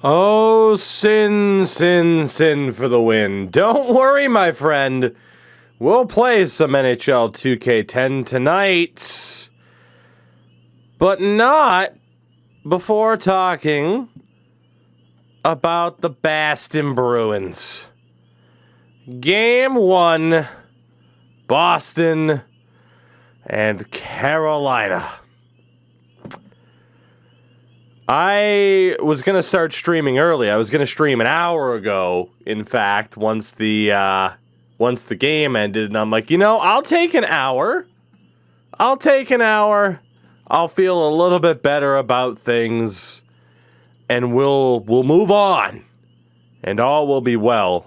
Oh, sin, sin, sin for the win. Don't worry, my friend. We'll play some NHL 2K10 tonight. But not before talking about the Boston Bruins. Game 1, Boston and Carolina. I was going to start streaming early. I was going to stream an hour ago, in fact, once the game ended. And I'm like, I'll take an hour. I'll feel a little bit better about things. And we'll move on. And all will be well.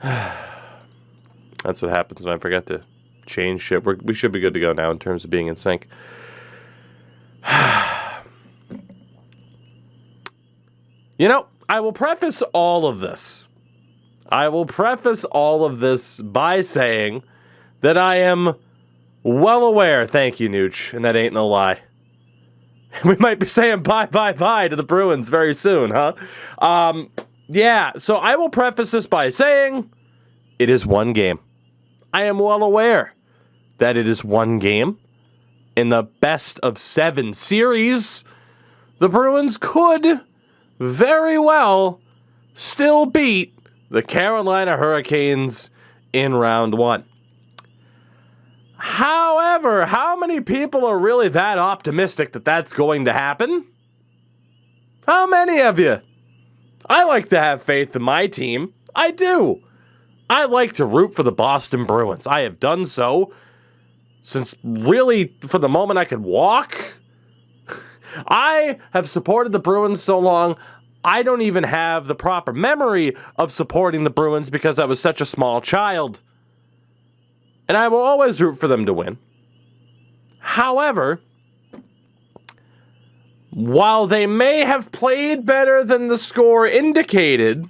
That's what happens when I forget to change shit. We should be good to go now in terms of being in sync. I will preface all of this. By saying that I am well aware, thank you, Nooch, and that ain't no lie. We might be saying bye to the Bruins very soon, huh? So I will preface this by saying it is one game. I am well aware that it is one game. In the best of 7 series, the Bruins could very well still beat the Carolina Hurricanes in round 1. However, how many people are really that optimistic that that's going to happen? How many of you? I like to have faith in my team. I do. I like to root for the Boston Bruins. I have done so since really for the moment I could walk. I have supported the Bruins so long, I don't even have the proper memory of supporting the Bruins because I was such a small child. And I will always root for them to win. However, while they may have played better than the score indicated,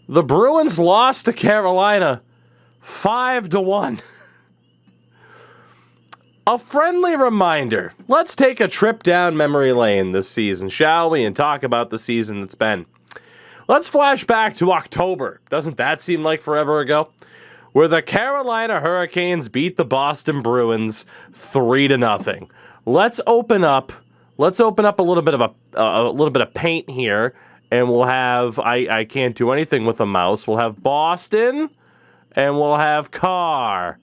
the Bruins lost to Carolina 5-1. A friendly reminder. Let's take a trip down memory lane this season, shall we? And talk about the season that's been. Let's flash back to October. Doesn't that seem like forever ago? Where the Carolina Hurricanes beat the Boston Bruins 3-0. Let's open up a little bit of paint here, and we'll have I can't do anything with a mouse. We'll have Boston, and we'll have Carr.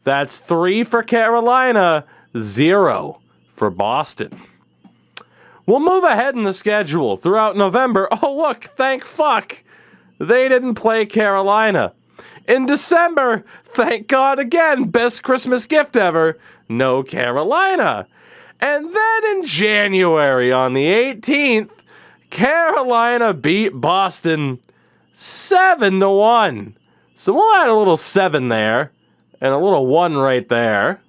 That's 3 for Carolina, 0 for Boston. We'll move ahead in the schedule throughout November. Oh, look, thank fuck. They didn't play Carolina. In December, thank God again, best Christmas gift ever, no Carolina. And then in January, on the 18th, Carolina beat Boston 7-1. So we'll add a little 7 there. And a little 1 right there.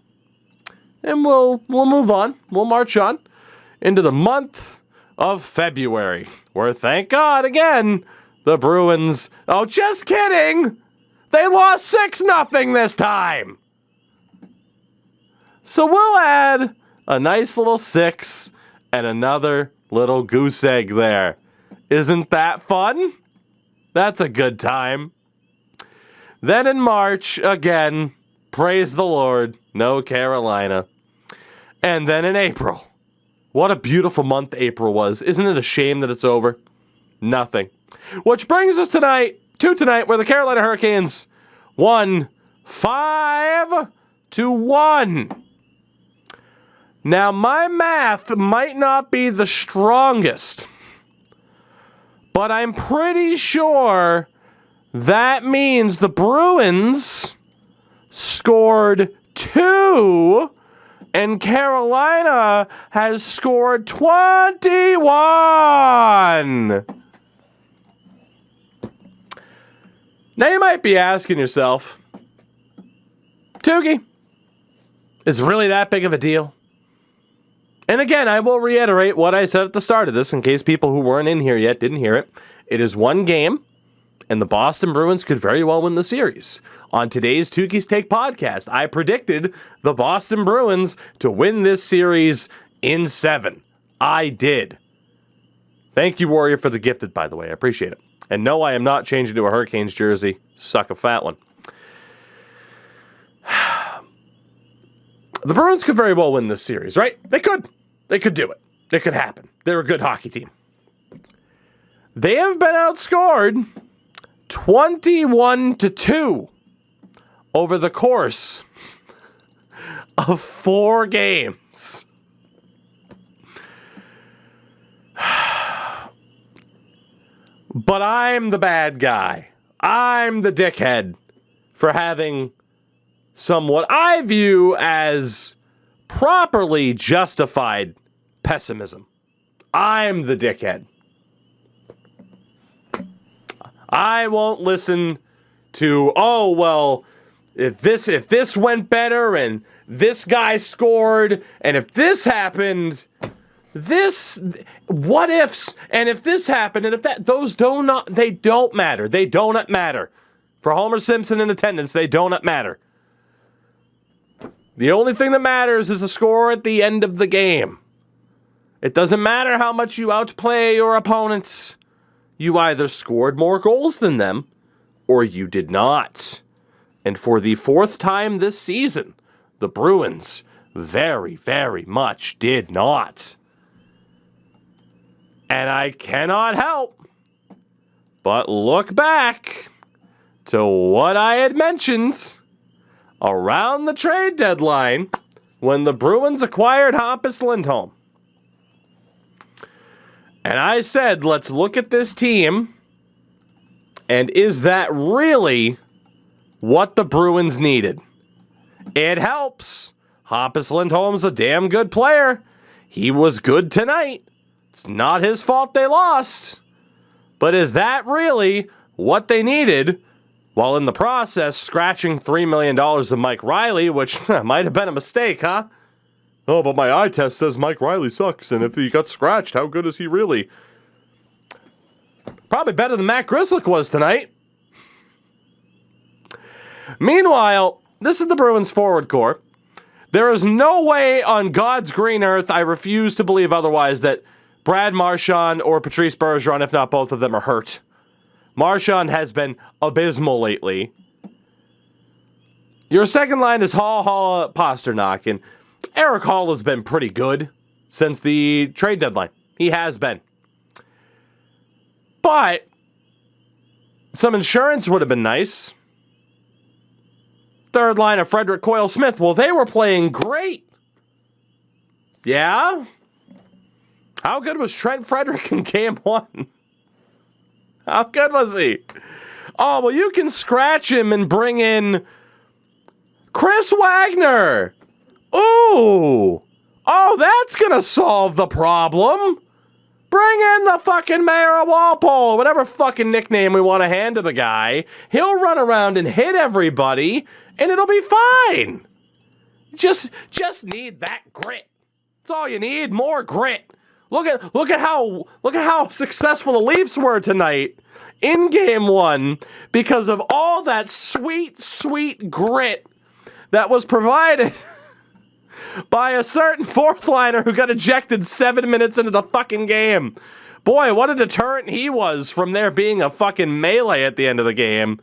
And we'll move on. We'll march on into the month of February. Where, thank God, again, the Bruins... Oh, just kidding! They lost 6-0 this time! So we'll add a nice little 6 and another little goose egg there. Isn't that fun? That's a good time. Then in March, again... Praise the Lord, no Carolina. And then in April. What a beautiful month April was. Isn't it a shame that it's over? Nothing. Which brings us to tonight, where the Carolina Hurricanes won 5-1. Now, my math might not be the strongest, but I'm pretty sure that means the Bruins scored 2, and Carolina has scored 21. Now you might be asking yourself, Toogie, is it really that big of a deal? And again, I will reiterate what I said at the start of this in case people who weren't in here yet didn't hear it. It is one game, and the Boston Bruins could very well win the series. On today's Toogie's Take podcast, I predicted the Boston Bruins to win this series in 7. I did. Thank you, Warrior, for the gifted, by the way. I appreciate it. And no, I am not changing to a Hurricanes jersey. Suck a fat one. The Bruins could very well win this series, right? They could. They could do it. It could happen. They're a good hockey team. They have been outscored 21-2 over the course of 4 games. But I'm the bad guy. I'm the dickhead for having somewhat I view as properly justified pessimism. I'm the dickhead. I won't listen to, oh, well, if this went better and this guy scored and if this happened, what ifs, and if this happened and if that, they don't matter. They don't matter. For Homer Simpson in attendance, they don't matter. The only thing that matters is the score at the end of the game. It doesn't matter how much you outplay your opponents. You either scored more goals than them, or you did not. And for the 4th time this season, the Bruins very, very much did not. And I cannot help but look back to what I had mentioned around the trade deadline when the Bruins acquired Hampus Lindholm. And I said, let's look at this team, and is that really what the Bruins needed? It helps. Hampus Lindholm's a damn good player. He was good tonight. It's not his fault they lost. But is that really what they needed? While in the process, scratching $3 million of Mike Riley, which might have been a mistake, huh? Oh, but my eye test says Mike Riley sucks, and if he got scratched, how good is he really? Probably better than Matt Grzelcyk was tonight. Meanwhile, this is the Bruins forward core. There is no way on God's green earth, I refuse to believe otherwise, that Brad Marchand or Patrice Bergeron, if not both of them, are hurt. Marchand has been abysmal lately. Your second line is Hall, Pasternak, and Eric Hall has been pretty good since the trade deadline. He has been. But some insurance would have been nice. Third line of Frederick Coyle Smith, well, they were playing great. Yeah? How good was Trent Frederick in game 1? How good was he? Oh, well, you can scratch him and bring in Chris Wagner. Ooh. Oh, that's going to solve the problem. Bring in the fucking Mayor of Walpole, whatever fucking nickname we want to hand to the guy. He'll run around and hit everybody, and it'll be fine. Just need that grit. That's all you need, more grit. Look at how successful the Leafs were tonight in game 1 because of all that sweet, sweet grit that was provided by a certain fourth liner who got ejected 7 minutes into the fucking game. Boy, what a deterrent he was from there being a fucking melee at the end of the game.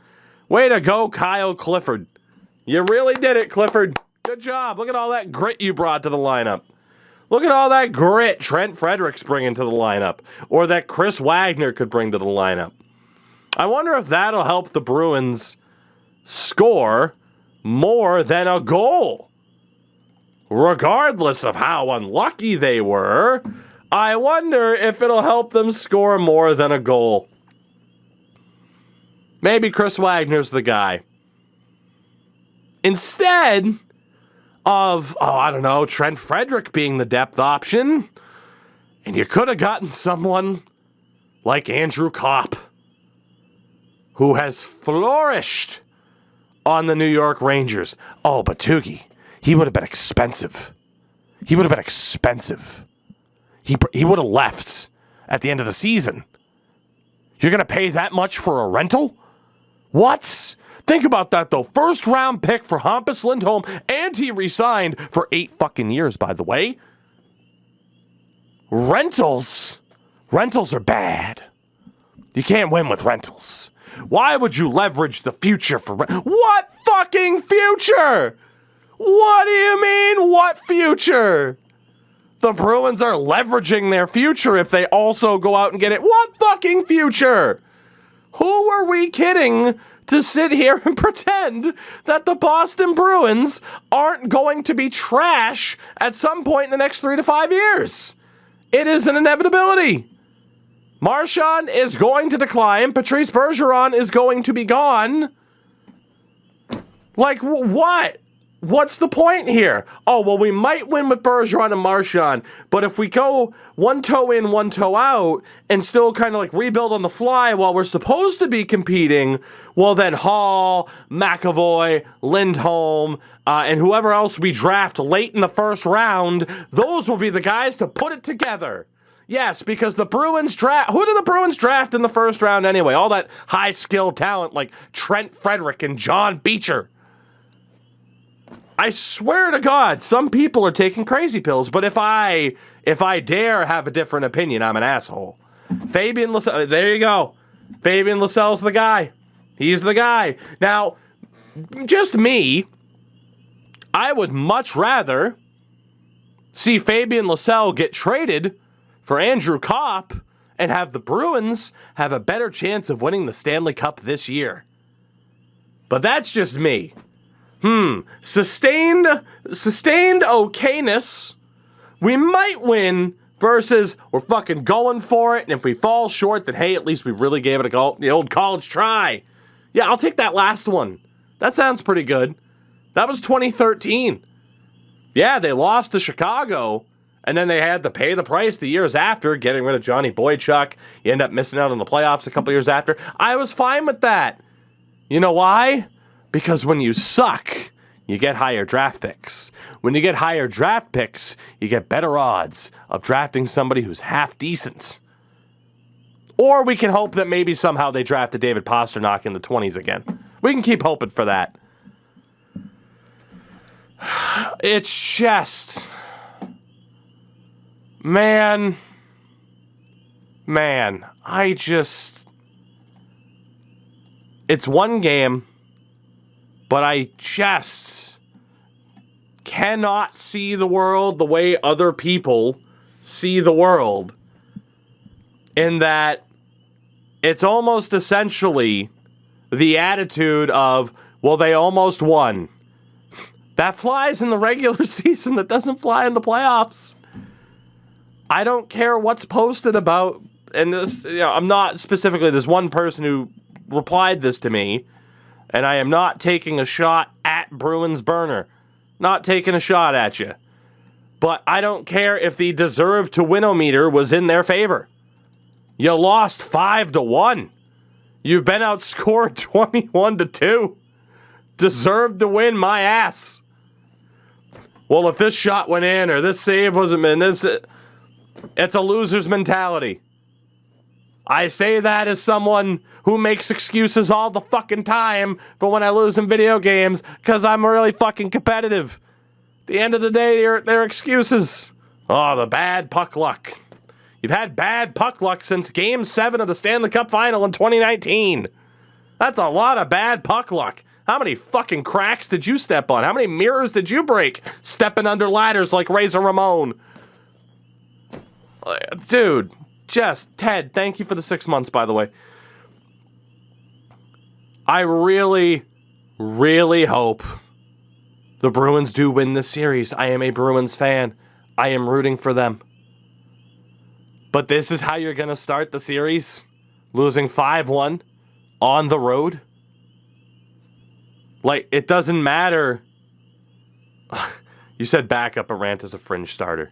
Way to go, Kyle Clifford. You really did it, Clifford. Good job. Look at all that grit you brought to the lineup. Look at all that grit Trent Fredericks bringing to the lineup, or that Chris Wagner could bring to the lineup. I wonder if that'll help the Bruins score more than a goal. Regardless of how unlucky they were, I wonder if it'll help them score more than a goal. Maybe Chris Wagner's the guy. Instead of, I don't know, Trent Frederick being the depth option, and you could have gotten someone like Andrew Kopp, who has flourished on the New York Rangers. Oh, but Toogie, he would have been expensive. He would have been expensive. He would have left at the end of the season. You're going to pay that much for a rental? What? Think about that, though. First round pick for Hampus Lindholm, and he re-signed for 8 fucking years, by the way. Rentals Rentals are bad. You can't win with rentals. Why would you leverage the future for what fucking future? What do you mean, what future? The Bruins are leveraging their future if they also go out and get it. What fucking future? Who are we kidding to sit here and pretend that the Boston Bruins aren't going to be trash at some point in the next 3 to 5 years? It is an inevitability. Marchand is going to decline. Patrice Bergeron is going to be gone. Like, what? What's the point here? Oh, well, we might win with Bergeron and Marchand, but if we go one toe in, one toe out, and still kind of like rebuild on the fly while we're supposed to be competing, well, then Hall, McAvoy, Lindholm, and whoever else we draft late in the first round, those will be the guys to put it together. Yes, because the Bruins draft... Who did the Bruins draft in the first round anyway? All that high-skilled talent like Trent Frederick and John Beecher. I swear to God, some people are taking crazy pills, but if I dare have a different opinion, I'm an asshole. Fabian Lysell, there you go. Fabian Lysell's the guy. He's the guy. Now, just me, I would much rather see Fabian Lysell get traded for Andrew Kopp and have the Bruins have a better chance of winning the Stanley Cup this year. But that's just me. Sustained okayness. We might win versus we're fucking going for it. And if we fall short, then hey, at least we really gave it a go. The old college try. Yeah, I'll take that last one. That sounds pretty good. That was 2013. Yeah, they lost to Chicago. And then they had to pay the price the years after, getting rid of Johnny Boychuk. You end up missing out on the playoffs a couple years after. I was fine with that. You know why? Because when you suck, you get higher draft picks. When you get higher draft picks, you get better odds of drafting somebody who's half decent. Or we can hope that maybe somehow they drafted David Pastrnak in the 20s again. We can keep hoping for that. It's just... Man, I just... It's one game... But I just cannot see the world the way other people see the world. In that it's almost essentially the attitude of, well, they almost won. That flies in the regular season. That doesn't fly in the playoffs. I don't care what's posted about, and this, I'm not specifically, there's one person who replied this to me. And I am not taking a shot at Bruins Burner. Not taking a shot at you. But I don't care if the deserve to win-o-meter was in their favor. You lost 5-1. You've been outscored 21-2. Deserved to win my ass. Well, if this shot went in or this save wasn't in, it's a loser's mentality. I say that as someone who makes excuses all the fucking time for when I lose in video games because I'm really fucking competitive. At the end of the day, they're excuses. Oh, the bad puck luck. You've had bad puck luck since Game 7 of the Stanley Cup Final in 2019. That's a lot of bad puck luck. How many fucking cracks did you step on? How many mirrors did you break stepping under ladders like Razor Ramon? Dude. Ted, thank you for the 6 months, by the way. I really, really hope the Bruins do win this series. I am a Bruins fan. I am rooting for them. But this is how you're going to start the series? Losing 5-1 on the road? Like, it doesn't matter. You said backup Arant as a fringe starter.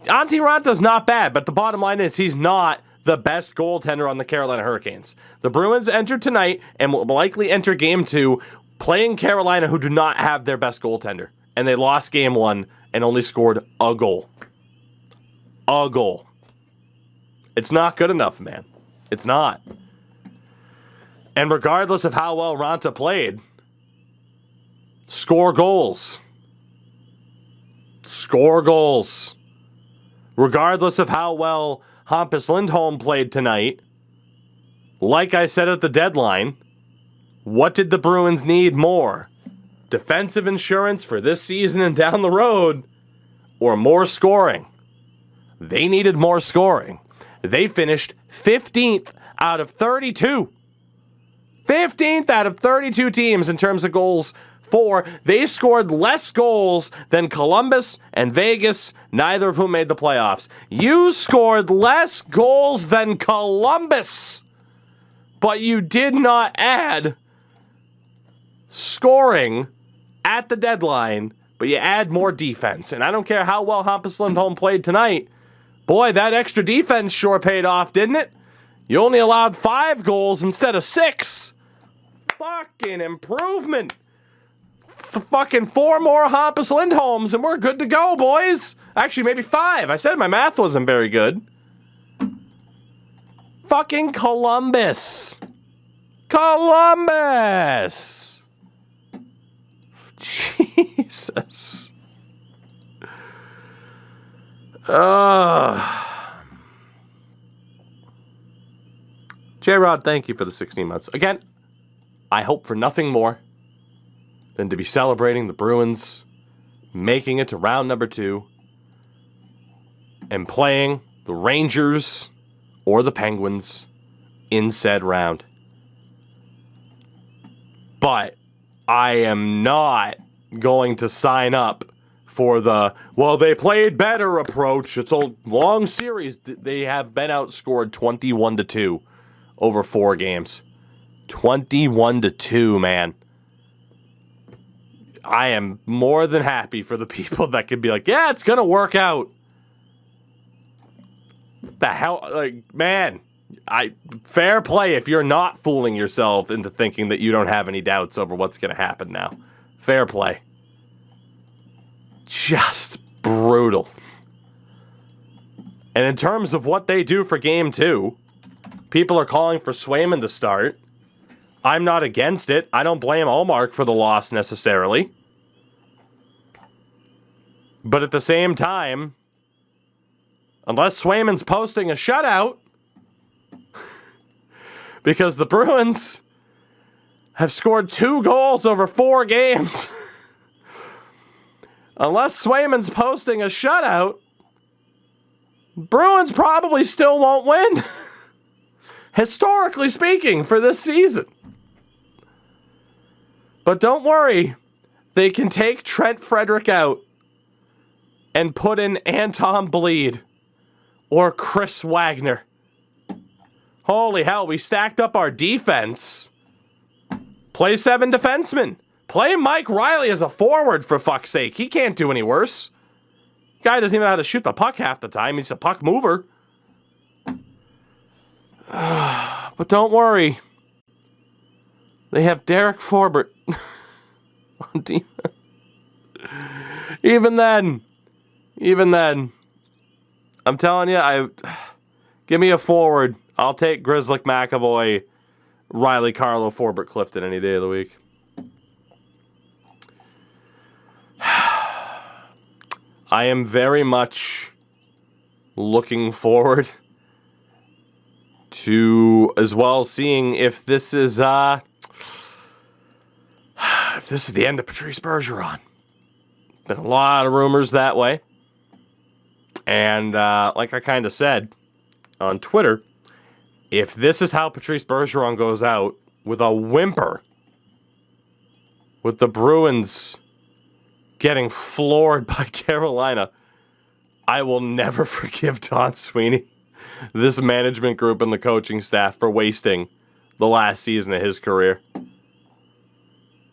Antti Ranta's not bad, but the bottom line is he's not the best goaltender on the Carolina Hurricanes. The Bruins enter tonight and will likely enter Game 2 playing Carolina, who do not have their best goaltender. And they lost Game 1 and only scored a goal. A goal. It's not good enough, man. It's not. And regardless of how well Ranta played, score goals. Score goals. Regardless of how well Hampus Lindholm played tonight. Like I said at the deadline, what did the Bruins need more? Defensive insurance for this season and down the road, or more scoring? They needed more scoring. They finished 15th out of 32. 15th out of 32 teams in terms of goals for. They scored less goals than Columbus and Vegas, neither of whom made the playoffs. You scored less goals than Columbus, but you did not add scoring at the deadline, but you add more defense. And I don't care how well Hampus Lindholm played tonight. Boy, that extra defense sure paid off, didn't it? You only allowed 5 goals instead of 6. Fucking improvement. Fucking 4 more Hampus Lindholms and we're good to go, boys. Actually, maybe 5. I said my math wasn't very good. Fucking Columbus. Columbus. Jesus. J-Rod, thank you for the 16 months. Again, I hope for nothing more than to be celebrating the Bruins making it to round number 2 and playing the Rangers or the Penguins in said round. But I am not going to sign up for the, well, they played better approach. It's a long series. They have been outscored 21-2 over 4 games. 21-2, man. I am more than happy for the people that could be like, yeah, it's going to work out. The hell, like, man, fair play if you're not fooling yourself into thinking that you don't have any doubts over what's going to happen now. Fair play. Just brutal. And in terms of what they do for game 2, people are calling for Swayman to start. I'm not against it. I don't blame Ullmark for the loss necessarily. But at the same time, unless Swayman's posting a shutout, because the Bruins have scored 2 goals over 4 games. Unless Swayman's posting a shutout, Bruins probably still won't win. Historically speaking, for this season. But don't worry, they can take Trent Frederick out and put in Anton Bleed or Chris Wagner. Holy hell, we stacked up our defense. Play 7 defensemen. Play Mike Riley as a forward, for fuck's sake. He can't do any worse. Guy doesn't even know how to shoot the puck half the time. He's a puck mover. But don't worry. They have Derek Forbert on defense. Even then, I'm telling you, give me a forward. I'll take Grizzly McAvoy, Riley, Carlo, Forbert, Clifton any day of the week. I am very much looking forward to as well seeing if this is the end of Patrice Bergeron. Been a lot of rumors that way. And like I kind of said on Twitter, if this is how Patrice Bergeron goes out with a whimper, with the Bruins getting floored by Carolina, I will never forgive Don Sweeney, this management group and the coaching staff for wasting the last season of his career.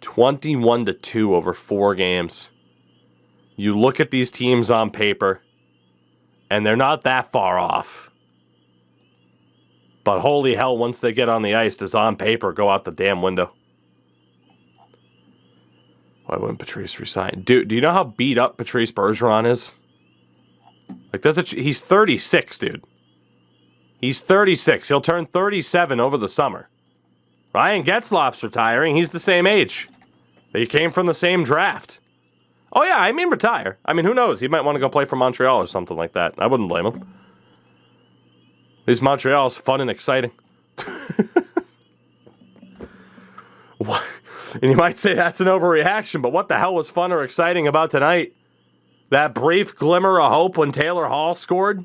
21-2 over 4 games. You look at these teams on paper, and they're not that far off. But holy hell, once they get on the ice, does on paper go out the damn window. Why wouldn't Patrice resign? Do you know how beat up Patrice Bergeron is? Like, he's 36, dude. He's 36. He'll turn 37 over the summer. Ryan Getzlaf's retiring. He's the same age. They came from the same draft. Oh, yeah, I mean retire. I mean, who knows? He might want to go play for Montreal or something like that. I wouldn't blame him. least Montreal's fun and exciting. What? And you might say that's an overreaction, but what the hell was fun or exciting about tonight? That brief glimmer of hope when Taylor Hall scored,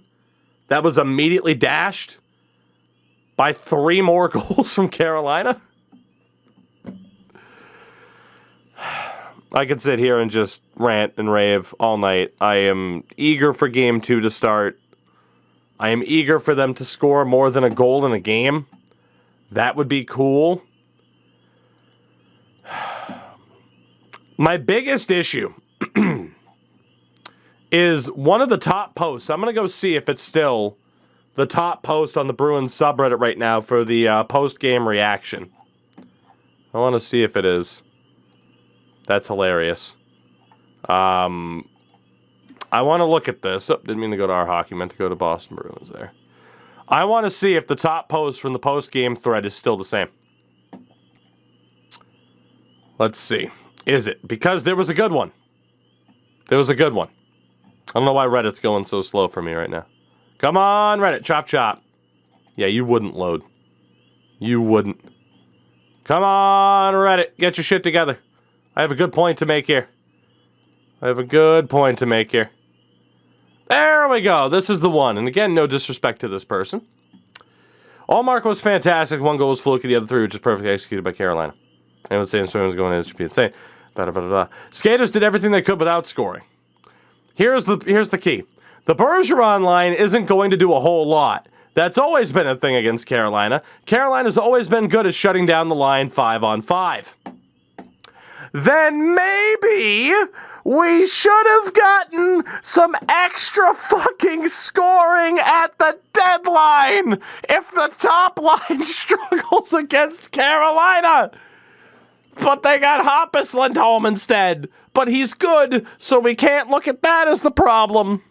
that was immediately dashed by 3 more goals from Carolina. I could sit here and just rant and rave all night. I am eager for Game 2 to start. I am eager for them to score more than a goal in a game. That would be cool. My biggest issue is one of the top posts. I'm going to go see if it's still the top post on the Bruins subreddit right now for the post-game reaction. I want to see if it is. That's hilarious. I want to look at this. Oh, didn't mean to go to our hockey. Meant to go to Boston Bruins there. I want to see if the top post from the post-game thread is still the same. Let's see. Is it? Because there was a good one. There was a good one. I don't know why Reddit's going so slow for me right now. Come on, Reddit. Chop, chop. Yeah, you wouldn't load. You wouldn't. Come on, Reddit. Get your shit together. I have a good point to make here. There we go. This is the one. And again, no disrespect to this person. Allmark was fantastic. 1 goal was fluky. The other 3 were just perfectly executed by Carolina. Anyone saying Swim was going in, it should be insane. Skaters did everything they could without scoring. Here's the key. The Bergeron line isn't going to do a whole lot. That's always been a thing against Carolina. Carolina's always been good at shutting down the line 5-on-5. Then maybe we should have gotten some extra fucking scoring at the deadline if the top line struggles against Carolina. But they got Hampus Lindholm instead. But he's good, so we can't look at that as the problem.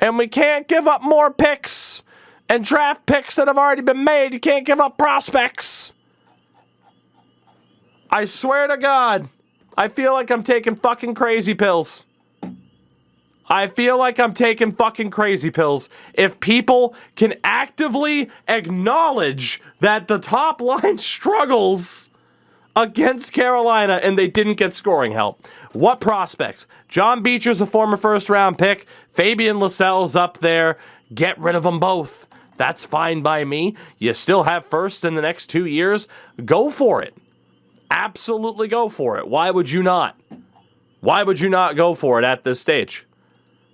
And we can't give up more picks and draft picks that have already been made. You can't give up prospects. I swear to God, I feel like I'm taking fucking crazy pills. If people can actively acknowledge that the top line struggles against Carolina and they didn't get scoring help. What prospects? John Beecher's a former first-round pick. Fabian Lascelles up there. Get rid of them both. That's fine by me. You still have first in the next 2 years. Go for it. Absolutely go for it. Why would you not? Why would you not go for it at this stage?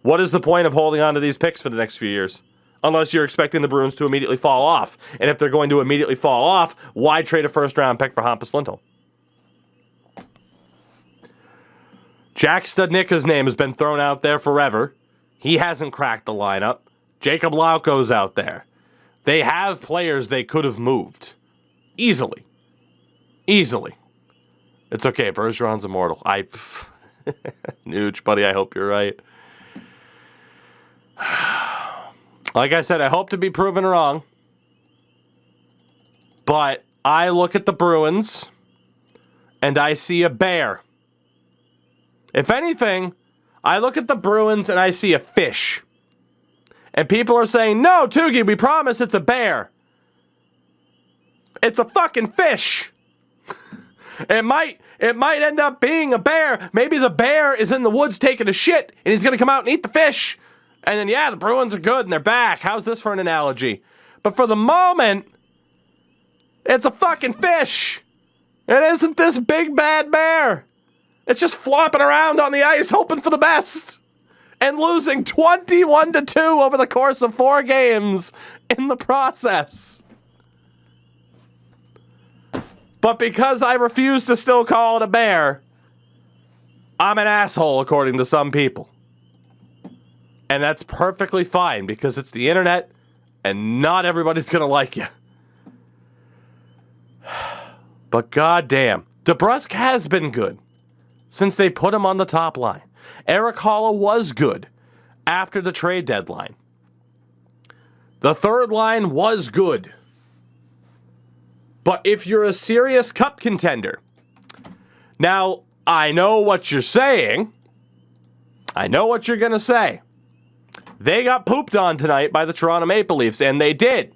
What is the point of holding on to these picks for the next few years? Unless you're expecting the Bruins to immediately fall off. And if they're going to immediately fall off, why trade a first-round pick for Hampus Lindholm? Jack Studnicka's name has been thrown out there forever. He hasn't cracked the lineup. Jacob Lauko's out there. They have players they could have moved. Easily. It's okay. Bergeron's immortal. Nooch, buddy, I hope you're right. Like I said, I hope to be proven wrong. But I look at the Bruins, and I see a bear. If anything, I look at the Bruins and I see a fish. And people are saying, no, Toogie, we promise it's a bear. It's a fucking fish. It might end up being a bear. Maybe the bear is in the woods taking a shit, and he's going to come out and eat the fish. And then, yeah, the Bruins are good and they're back. How's this for an analogy? But for the moment, it's a fucking fish. It isn't this big bad bear. It's just flopping around on the ice hoping for the best. And losing 21-2 over the course of 4 games in the process. But because I refuse to still call it a bear, I'm an asshole according to some people. And that's perfectly fine because it's the internet and not everybody's going to like you. But goddamn, DeBrusk has been good since they put him on the top line. Eric Holla was good after the trade deadline. The third line was good. But if you're a serious cup contender, now I know what you're saying. I know what you're going to say. They got pooped on tonight by the Toronto Maple Leafs, and they did.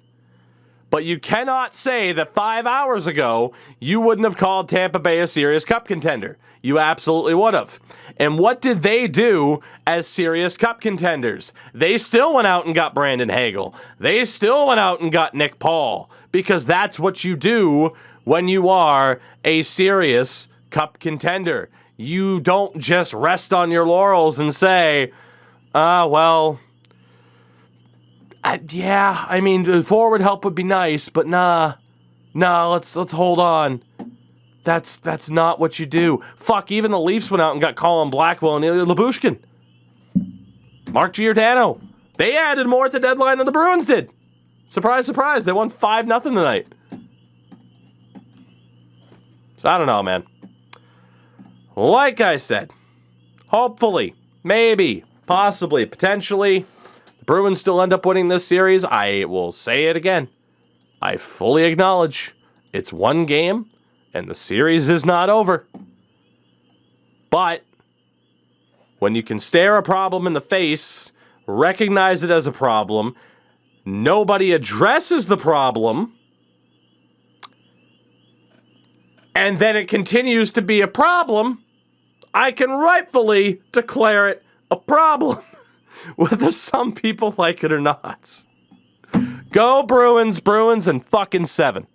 But you cannot say that 5 hours ago you wouldn't have called Tampa Bay a serious cup contender. You absolutely would have. And what did they do as serious cup contenders? They still went out and got Brandon Hagel. They still went out and got Nick Paul, because that's what you do when you are a serious cup contender. You don't just rest on your laurels and say, well, I mean, forward help would be nice, but nah, let's hold on. That's not what you do. Fuck, even the Leafs went out and got Colin Blackwell and Ilya Lyubushkin. Mark Giordano. They added more at the deadline than the Bruins did. Surprise, surprise, they won 5-0 tonight. So I don't know, man. Like I said, hopefully, maybe, possibly, potentially, the Bruins still end up winning this series. I will say it again. I fully acknowledge it's one game and the series is not over. But when you can stare a problem in the face, recognize it as a problem, nobody addresses the problem, and then it continues to be a problem, I can rightfully declare it a problem, whether some people like it or not. Go Bruins, and fucking 7.